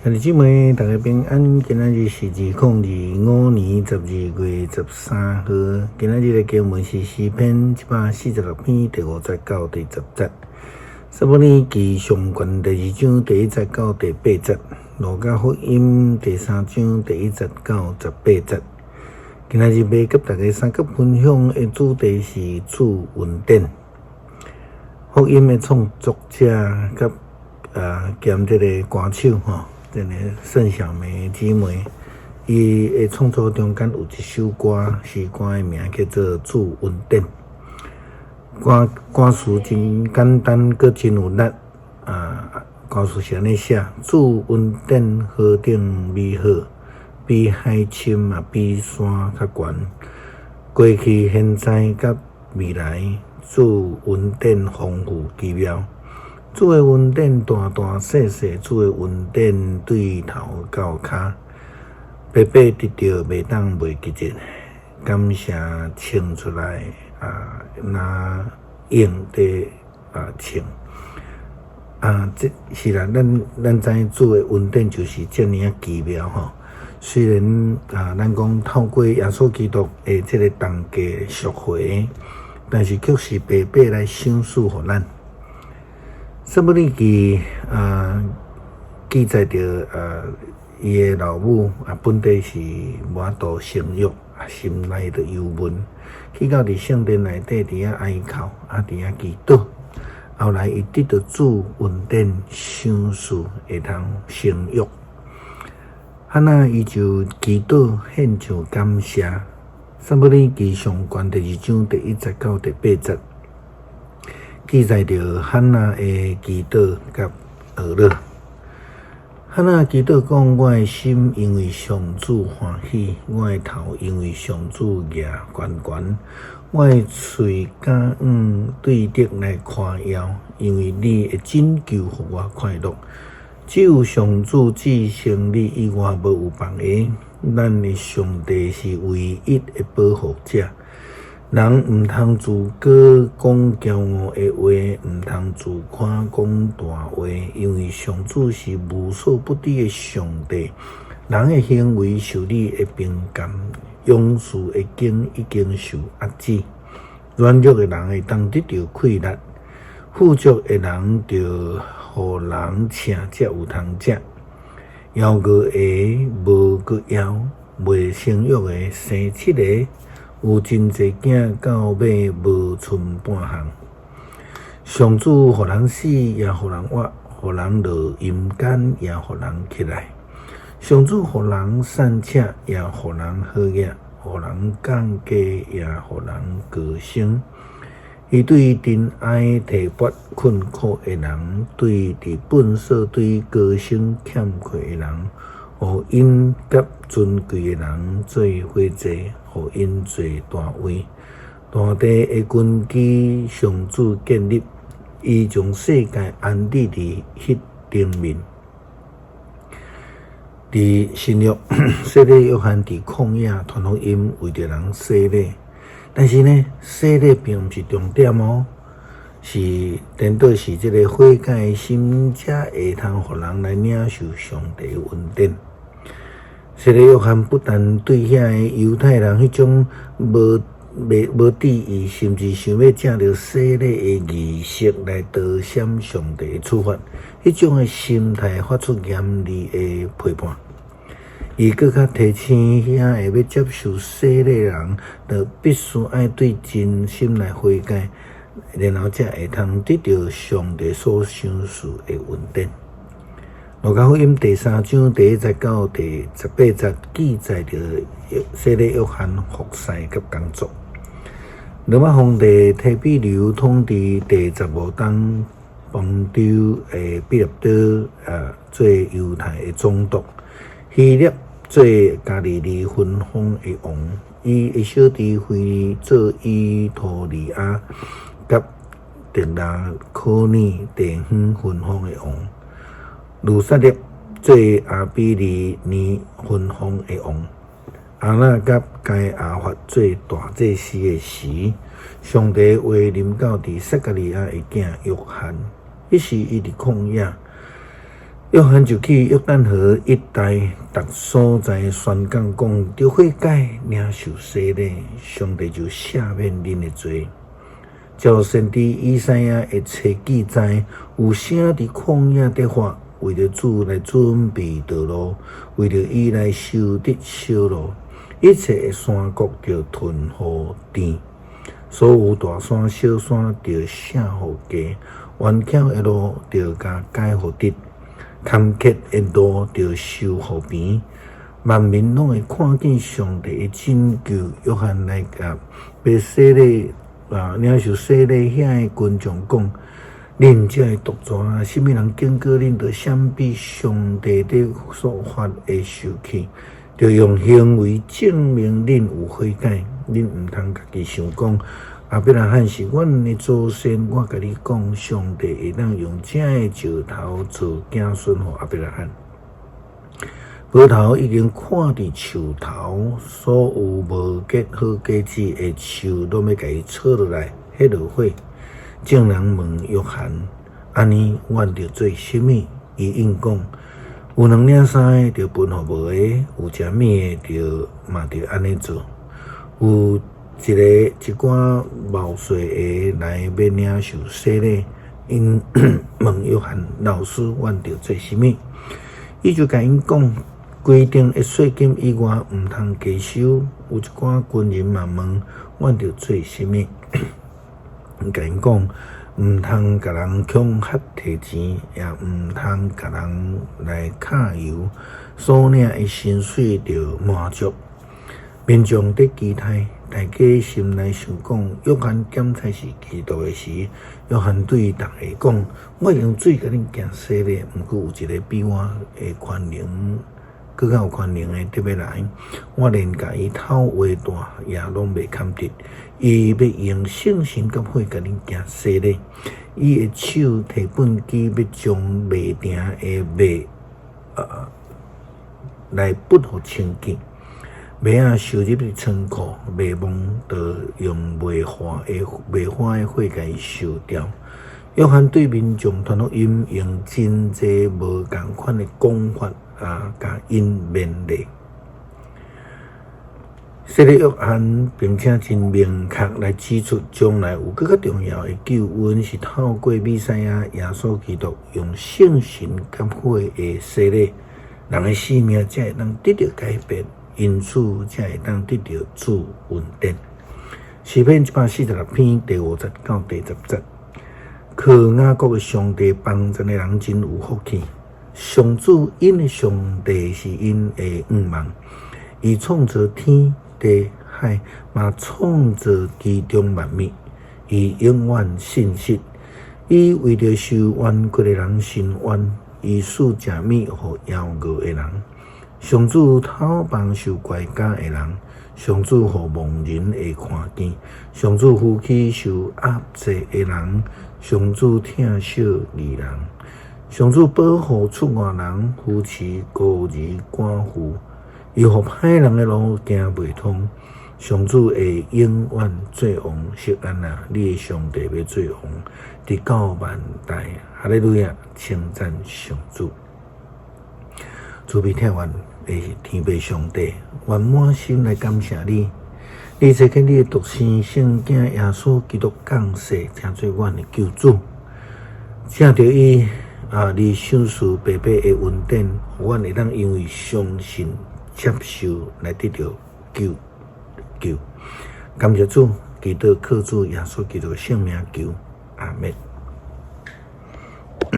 兄弟姊妹，大家平安。今仔日是2025年12月13号。今仔日的经文是诗篇146篇第5节到第10节。撒母耳记上卷第2章第1节到第8节。路加福音第3章第1节到18节。今仔日要给大家三个分享的主题是主恩典。福音的创作者甲兼这个歌手这个盛小梅姊妹，伊的创作中间有一首歌，诗歌的名叫做《主恩典》。歌词真简单，阁真有力。歌词是安尼写：主恩典何等美好，比海深嘛，比山较悬。过去、现在、甲未来，主恩典丰富奇妙。主的恩典大大细细，主的恩典对头到骹，白白得到，袂当袂记得。感谢称出来拿用的称这是啦，咱知主的恩典就是这么奇妙吼。虽然咱讲透过耶稣基督的这个同价赎回，但是却是白白来赏赐予咱。撒母耳记记载着伊的老母本地是满肚生育，心内的忧闷，去到伫圣殿内底伫遐哀哭，伫遐祈祷。后来伊得到主恩典赏赐，会通生育。伊就祈祷献上感谢。撒母耳记上卷第2章第1节到第8节。记载着汉娜的祈祷甲俄勒。汉娜祈祷讲：我的心因为上主欢喜，我的头因为上主举悬悬，我的喙敢对得来夸耀，因为你的拯救互我快乐。只有上主至圣你以外无有别个，咱的上帝是唯一的保护者。人毋通自个讲骄傲的话，毋通自夸讲大话，因为上主是无所不知的上帝。人的行为受你的评鉴，勇士的经已经受压制，软弱的人会当得到快乐，富足的人就互人请才有通食。夭娥的无个夭，未生育的生7个。有真济囝到尾无剩半项。上主互人死，也互人活；互人落阴间，也互人起来。上主互人善请，也互人好业；互人降价，也互人高升。伊对真爱提拔困苦的人，对伫本所对高升欠缺的人，互因甲尊贵的人做伙坐，互因做大位。大地的根基上主建立，伊将世界安置伫迄顶面。伫新约，洗礼约翰伫旷野传福音，为着人洗礼。但是呢，洗礼并毋是重点是颠倒是这个悔改心，才会通互人来领受上帝的恩典。洗礼约翰不但对遐个犹太人迄种无注意，甚至想要借着洗礼的仪式来夺闪上帝的处罚，迄种的心态发出严厉的批判。伊更较提醒遐会要接受洗礼的人，就必须爱对真心来悔改，然后才会通得到上帝所赏赐的恩典。路加福音第3章第1节到第18节记载着洗礼约翰服侍甲工作。罗马皇帝提比留统治第15冬，帮助庇勒多做犹太的总督，希律做加利利分封的王，伊的小弟腓利做伊托利亚，甲特拉科尼地方分封的王。路撒列做阿比利尼分封的王，阿那甲该亚法做大祭司的时，上帝话临到伫撒加利亚的囝约翰，迄时伊伫旷野，约翰就去约旦河一带逐所在宣讲讲，着悔改领受洗礼，上帝就赦免恁的罪。照先知以赛亚的册记载，有声伫旷野得发，为着主来准备道路，为着伊来修直小路，一切的山谷着屯乎天，所有大山小山着卸乎家，弯巧的路着甲改乎直。坎坷的路着修乎平，万民拢会看见上帝的拯救。约翰来甲被洗礼领受洗礼遐的群众讲：恁这毒蛇，什么人经过恁，着闪避上帝的所发的受气，着用行为证明恁有悔改。恁毋通家己想讲。阿伯拉罕是阮的祖先，我甲你讲，上帝会当用这的石头做子孙互阿伯拉罕。葡萄已经看伫树头，所有无结好果子的树，拢要甲伊扯落来，迄落火。众人问约翰：安尼，阮着做甚物？伊应讲：有两领衫的，着分互无的；有食米的，着嘛着安尼做。有一寡冒税的来要领受洗礼，因问约翰老师，阮着做甚物？伊就甲因讲，规定的税金以外，毋通加收。有一寡军人嘛问，阮着做甚物？甲因讲，毋通甲人恐吓摕钱，也毋通甲人来揢油，所领的薪水着满足。民众伫期待。大家心内想讲，约翰检采是基督的时，约翰对大家讲：我用水甲恁行洗礼，毋过有一个比我的权能，更较有权能的特别来，我连甲伊头话大也拢袂堪得。伊要用圣神甲火甲恁行洗礼，伊的手提本机要将未定的麦来拔互清洁。麦收入伫仓库，麦芒就用麦花的火甲伊烧掉。约翰对民众传福音，用真济无共款的讲法甲因勉励。洗礼约翰，并且真明确来指出，将来有更较重要的救恩是透过弥赛亚耶稣基督用圣神甲火的洗礼，人的生命才会当得到改变。因此，才会当得到主恩典。诗篇146篇第50到第10节，靠雅各的上帝帮助的人真有福气。上主因的上帝是因的仰望，伊创造天地海，嘛创造其中万物。伊永远信实，伊为着受冤屈的人伸冤，伊使食物互夭饿的人。上主讨帮受怪家的人，上主互盲人会看见，上主扶起受压制的人，上主疼惜义人，上主保护出外人，扶持孤儿寡妇，伊互歹人的路行袂通。上主会永远做王，锡安啊！你的上帝要做王，直到万代。哈利路亚！称赞上主。慈悲听完的天父上帝，愿满心来感谢你。你赐给你的独生圣子耶稣基督降世，成做阮的救主。正着伊你享受白白的恩典，阮会当因为相信接受来得到救。感谢主，基督靠主耶稣基督的圣名求，阿们。